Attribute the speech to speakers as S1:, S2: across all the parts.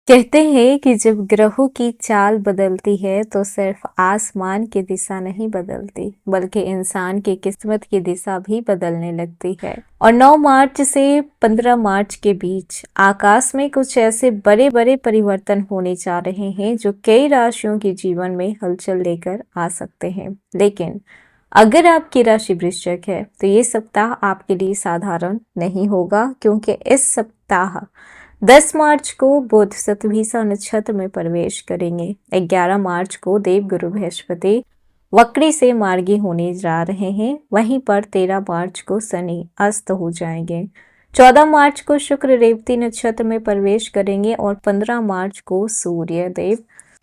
S1: कहते हैं कि जब ग्रहों की चाल बदलती है तो सिर्फ आसमान की दिशा नहीं बदलती बल्कि इंसान की किस्मत की दिशा भी बदलने लगती है। और 9 मार्च से 15 मार्च के बीच आकाश में कुछ ऐसे बड़े बड़े परिवर्तन होने जा रहे हैं जो कई राशियों के जीवन में हलचल लेकर आ सकते हैं। लेकिन अगर आपकी राशि वृश्चिक है तो ये सप्ताह आपके लिए साधारण नहीं होगा, क्योंकि इस सप्ताह 10 मार्च को बुध शतभिषा नक्षत्र में प्रवेश करेंगे। 11 मार्च को देवगुरु बृहस्पति वक्री से मार्गी होने जा रहे हैं। वहीं पर 13 मार्च को शनि अस्त हो जाएंगे। 14 मार्च को शुक्र रेवती नक्षत्र में प्रवेश करेंगे और 15 मार्च को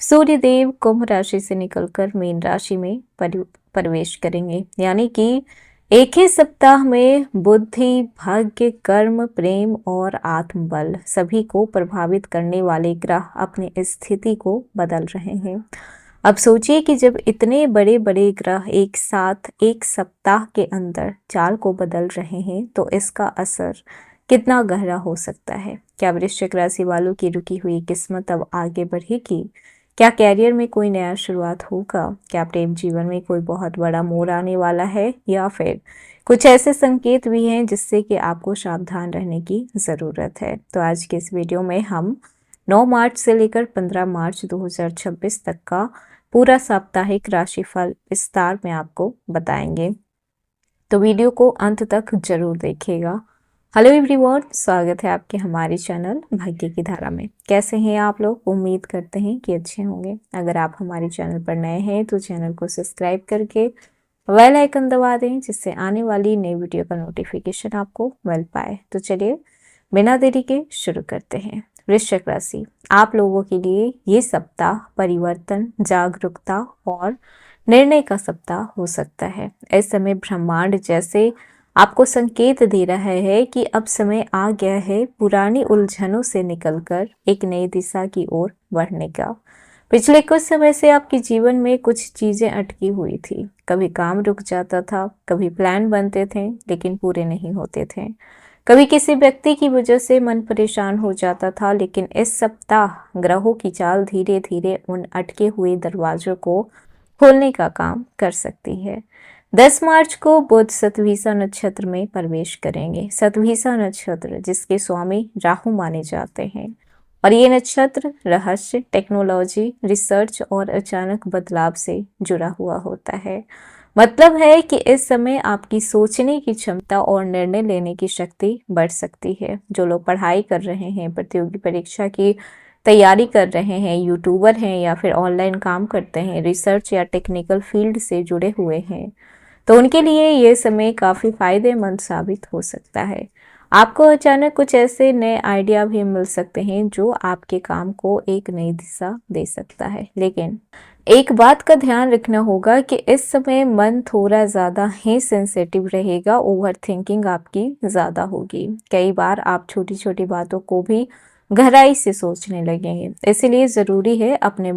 S1: सूर्यदेव कुंभ राशि से निकलकर मीन राशि में प्रवेश करेंगे। यानी कि एक ही सप्ताह में बुद्धि, भाग्य, कर्म, प्रेम और आत्मबल सभी को प्रभावित करने वाले ग्रह अपनी स्थिति को बदल रहे हैं। अब सोचिए कि जब इतने बड़े बड़े ग्रह एक साथ एक सप्ताह के अंदर चाल को बदल रहे हैं तो इसका असर कितना गहरा हो सकता है। क्या वृश्चिक राशि वालों की रुकी हुई किस्मत अब आगे बढ़ेगी? क्या कैरियर में कोई नया शुरुआत होगा? क्या प्रेम जीवन में कोई बहुत बड़ा मोड़ आने वाला है? या फिर कुछ ऐसे संकेत भी हैं जिससे कि आपको सावधान रहने की ज़रूरत है। तो आज के इस वीडियो में हम 9 मार्च से लेकर 15 मार्च 2026 तक का पूरा साप्ताहिक राशिफल विस्तार में आपको बताएंगे, तो वीडियो को अंत तक जरूर देखिएगा। हेलो एवरीवन, स्वागत है आपके हमारे चैनल भाग्य की धारा में। कैसे हैं आप लोग? उम्मीद करते हैं कि अच्छे होंगे। अगर आप हमारे चैनल पर नए हैं तो चैनल को सब्सक्राइब करके बेल आइकन दबा दें, जिससे आने वाली नई वीडियो का नोटिफिकेशन आपको मिल पाए। तो चलिए बिना देरी के शुरू करते हैं। वृश्चिक राशि, आप लोगों के लिए ये सप्ताह परिवर्तन, जागरूकता और निर्णय का सप्ताह हो सकता है। इस समय ब्रह्मांड जैसे आपको संकेत दे रहा है कि अब समय आ गया है पुरानी उलझनों से निकलकर एक नई दिशा की ओर बढ़ने का। पिछले कुछ समय से आपके जीवन में कुछ चीजें अटकी हुई थी। कभी काम रुक जाता था, कभी प्लान बनते थे लेकिन पूरे नहीं होते थे, कभी किसी व्यक्ति की वजह से मन परेशान हो जाता था। लेकिन इस सप्ताह ग्रहों की चाल धीरे धीरे उन अटके हुए दरवाजों को खोलने का काम कर सकती है। 10 मार्च को बुध शतभिषा नक्षत्र में प्रवेश करेंगे। शतभिषा नक्षत्र जिसके स्वामी राहु माने जाते हैं, और ये नक्षत्र रहस्य, टेक्नोलॉजी, रिसर्च और अचानक बदलाव से जुड़ा हुआ होता है। मतलब है कि इस समय आपकी सोचने की क्षमता और निर्णय लेने की शक्ति बढ़ सकती है। जो लोग पढ़ाई कर रहे हैं, प्रतियोगी परीक्षा की तैयारी कर रहे हैं, यूट्यूबर हैं या फिर ऑनलाइन काम करते हैं, रिसर्च या टेक्निकल फील्ड से जुड़े हुए हैं, तो उनके लिए ये समय काफ़ी फायदेमंद साबित हो सकता है। आपको अचानक कुछ ऐसे नए आइडिया भी मिल सकते हैं जो आपके काम को एक नई दिशा दे सकता है। लेकिन एक बात का ध्यान रखना होगा कि इस समय मन थोड़ा ज़्यादा ही सेंसिटिव रहेगा। ओवर थिंकिंग आपकी ज़्यादा होगी। कई बार आप छोटी छोटी बातों को भी गहराई से सोचने लगेंगे। इसीलिए ज़रूरी है अपने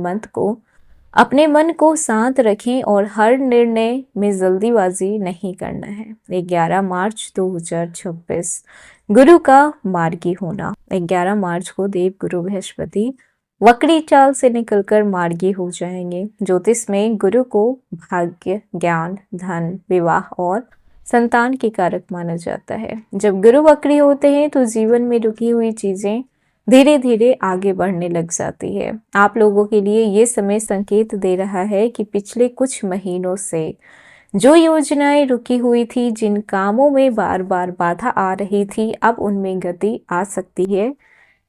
S1: मन को शांत रखें और हर निर्णय में जल्दीबाजी नहीं करना है। 11 मार्च 2026 गुरु का मार्गी होना। 11 मार्च को देव गुरु बृहस्पति वक्री चाल से निकलकर मार्गी हो जाएंगे। ज्योतिष में गुरु को भाग्य, ज्ञान, धन, विवाह और संतान के कारक माना जाता है। जब गुरु वक्री होते हैं तो जीवन में रुकी हुई चीजें धीरे धीरे आगे बढ़ने लग जाती है। आप लोगों के लिए ये समय संकेत दे रहा है कि पिछले कुछ महीनों से जो योजनाएं रुकी हुई थी, जिन कामों में बार बार बाधा आ रही थी, अब उनमें गति आ सकती है।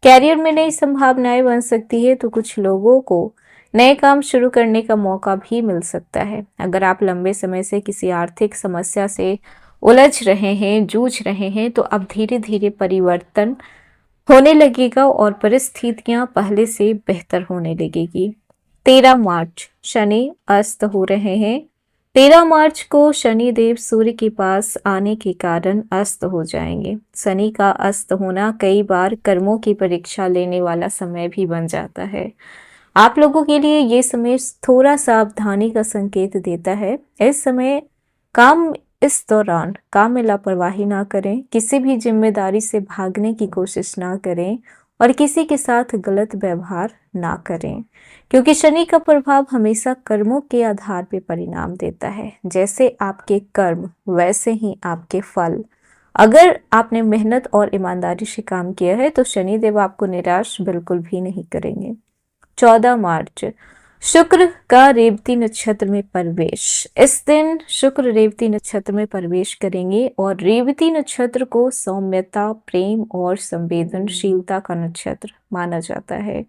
S1: कैरियर में नई संभावनाएं बन सकती है, तो कुछ लोगों को नए काम शुरू करने का मौका भी मिल सकता है। अगर आप लंबे समय से किसी आर्थिक समस्या से उलझ रहे हैं, जूझ रहे हैं, तो अब धीरे धीरे परिवर्तन होने लगेगा और परिस्थितियां पहले से बेहतर होने लगेगी। 13 मार्च शनि अस्त हो रहे हैं। 13 मार्च को शनि देव सूर्य के पास आने के कारण अस्त हो जाएंगे। शनि का अस्त होना कई बार कर्मों की परीक्षा लेने वाला समय भी बन जाता है। आप लोगों के लिए ये समय थोड़ा सावधानी का संकेत देता है। इस दौरान काम में लापरवाही ना करें, किसी भी जिम्मेदारी से भागने की कोशिश ना करें और किसी के साथ गलत व्यवहार ना करें, क्योंकि शनि का प्रभाव हमेशा कर्मों के आधार पर परिणाम देता है। जैसे आपके कर्म वैसे ही आपके फल। अगर आपने मेहनत और ईमानदारी से काम किया है तो शनिदेव आपको निराश बिल्कुल भी नहीं करेंगे। 14 मार्च, शुक्र का रेवती नक्षत्र में प्रवेश। इस दिन शुक्र रेवती नक्षत्र में प्रवेश करेंगे और रेवती नक्षत्र को सौम्यता, प्रेम और संवेदनशीलता का नक्षत्र माना जाता है।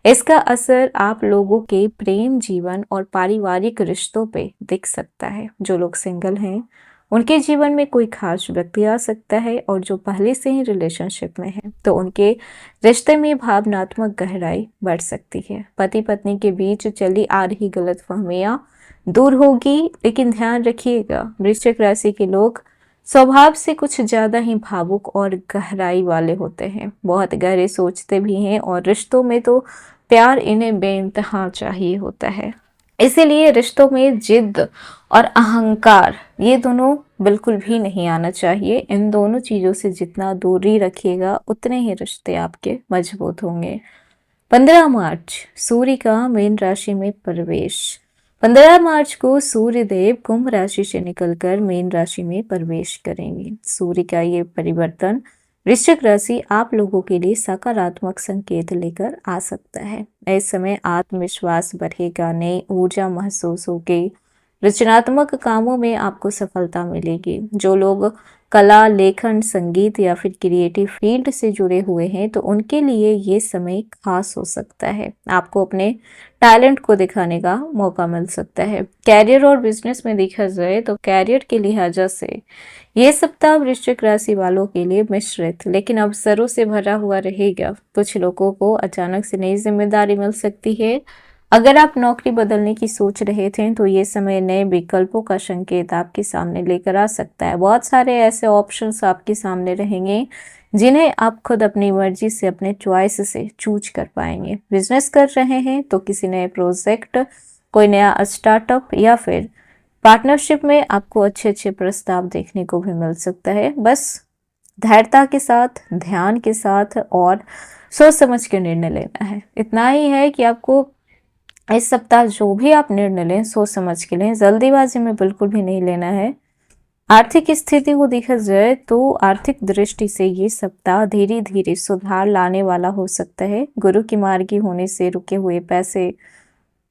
S1: इसका असर आप लोगों के प्रेम जीवन और पारिवारिक रिश्तों पे दिख सकता है। जो लोग सिंगल हैं उनके जीवन में कोई खास व्यक्ति आ सकता है, और जो पहले से ही रिलेशनशिप में है तो उनके रिश्ते में भावनात्मक गहराई बढ़ सकती है। पति पत्नी के बीच चली आ रही गलतफहमियां दूर होगी, लेकिन ध्यान रखिएगा वृश्चिक राशि के लोग स्वभाव से कुछ ज्यादा ही भावुक और गहराई वाले होते हैं। बहुत गहरे सोचते भी हैं और रिश्तों में तो प्यार इन्हें बेइंतहा चाहिए होता है। इसीलिए रिश्तों में जिद और अहंकार ये दोनों बिल्कुल भी नहीं आना चाहिए। इन दोनों चीजों से जितना दूरी रखिएगा उतने ही रिश्ते आपके मजबूत होंगे। 15 मार्च, सूर्य का मीन राशि में प्रवेश। 15 मार्च को सूर्य देव कुंभ राशि से निकलकर मीन राशि में प्रवेश करेंगे। सूर्य का ये परिवर्तन वृश्चिक राशि आप लोगों के लिए सकारात्मक संकेत लेकर आ सकता है। इस समय आत्मविश्वास बढ़ेगा, नई ऊर्जा महसूस होगी, रचनात्मक कामों में आपको सफलता मिलेगी। जो लोग कला, लेखन, संगीत या फिर क्रिएटिव फील्ड से जुड़े हुए हैं तो उनके लिए ये समय खास हो सकता है। आपको अपने टैलेंट को दिखाने का मौका मिल सकता है। कैरियर और बिजनेस में देखा जाए तो कैरियर के लिहाजा से ये सप्ताह वृश्चिक राशि वालों के लिए मिश्रित लेकिन अवसरों से भरा हुआ रहेगा। कुछ लोगों को अचानक से नई जिम्मेदारी मिल सकती है। अगर आप नौकरी बदलने की सोच रहे थे तो ये समय नए विकल्पों का संकेत आपके सामने लेकर आ सकता है। बहुत सारे ऐसे ऑप्शंस आपके सामने रहेंगे जिन्हें आप खुद अपनी मर्जी से, अपने चॉइस से चूज कर पाएंगे। बिजनेस कर रहे हैं तो किसी नए प्रोजेक्ट, कोई नया स्टार्टअप या फिर पार्टनरशिप में आपको अच्छे अच्छे प्रस्ताव देखने को भी मिल सकता है। बस धैर्यता के साथ, ध्यान के साथ और सोच समझ के निर्णय लेना है। इतना ही है कि आपको इस सप्ताह जो भी आप निर्णय लें सोच समझ के लें, जल्दीबाजी में बिल्कुल भी नहीं लेना है। आर्थिक स्थिति को देखा जाए तो आर्थिक दृष्टि से ये सप्ताह धीरे धीरे सुधार लाने वाला हो सकता है। गुरु की मार्गी होने से रुके हुए पैसे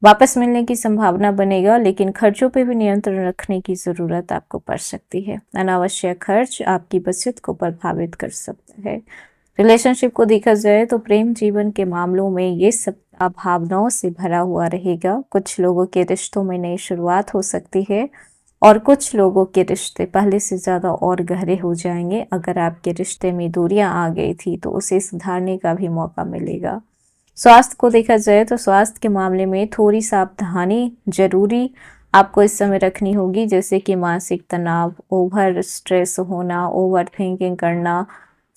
S1: वापस मिलने की संभावना बनेगा, लेकिन खर्चों पे भी नियंत्रण रखने की जरूरत आपको पड़ सकती है। अनावश्यक खर्च आपकी बचत को प्रभावित कर सकता है। रिलेशनशिप को देखा जाए तो प्रेम जीवन के मामलों में ये सप्ताह भावनाओं से भरा हुआ रहेगा। कुछ लोगों के रिश्तों में नई शुरुआत हो सकती है और कुछ लोगों के रिश्ते पहले से ज्यादा और गहरे हो जाएंगे। अगर आपके रिश्ते में दूरियां आ गई थी तो उसे सुधारने का भी मौका मिलेगा। स्वास्थ्य को देखा जाए तो स्वास्थ्य के मामले में थोड़ी सावधानी जरूरी आपको इस समय रखनी होगी, जैसे कि मानसिक तनाव, ओवर स्ट्रेस होना, ओवर थिंकिंग करना,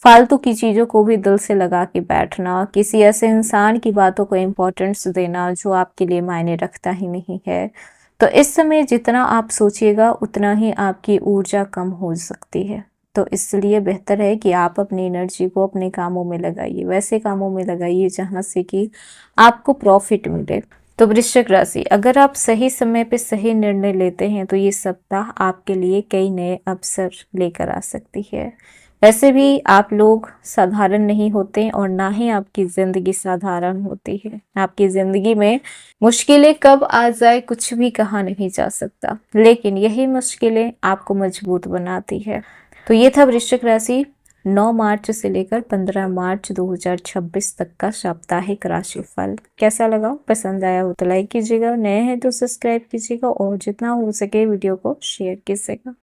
S1: फालतू की चीज़ों को भी दिल से लगा के बैठना, किसी ऐसे इंसान की बातों को इम्पोर्टेंस देना जो आपके लिए मायने रखता ही नहीं है। तो इस समय जितना आप सोचिएगा उतना ही आपकी ऊर्जा कम हो सकती है। तो इसलिए बेहतर है कि आप अपनी एनर्जी को अपने कामों में लगाइए, वैसे कामों में लगाइए जहां से कि आपको प्रॉफिट मिले। तो वृश्चिक राशि, अगर आप सही समय पे सही निर्णय लेते हैं तो ये सप्ताह आपके लिए कई नए अवसर लेकर आ सकती है। वैसे भी आप लोग साधारण नहीं होते और ना ही आपकी जिंदगी साधारण होती है। आपकी जिंदगी में मुश्किलें कब आ जाए कुछ भी कहा नहीं जा सकता, लेकिन यही मुश्किलें आपको मजबूत बनाती है। तो ये था वृश्चिक राशि 9 मार्च से लेकर 15 मार्च 2026 तक का साप्ताहिक राशिफल। कैसा लगा? पसंद आया हो तो लाइक कीजिएगा, नए हैं तो सब्सक्राइब कीजिएगा और जितना हो सके वीडियो को शेयर कीजिएगा।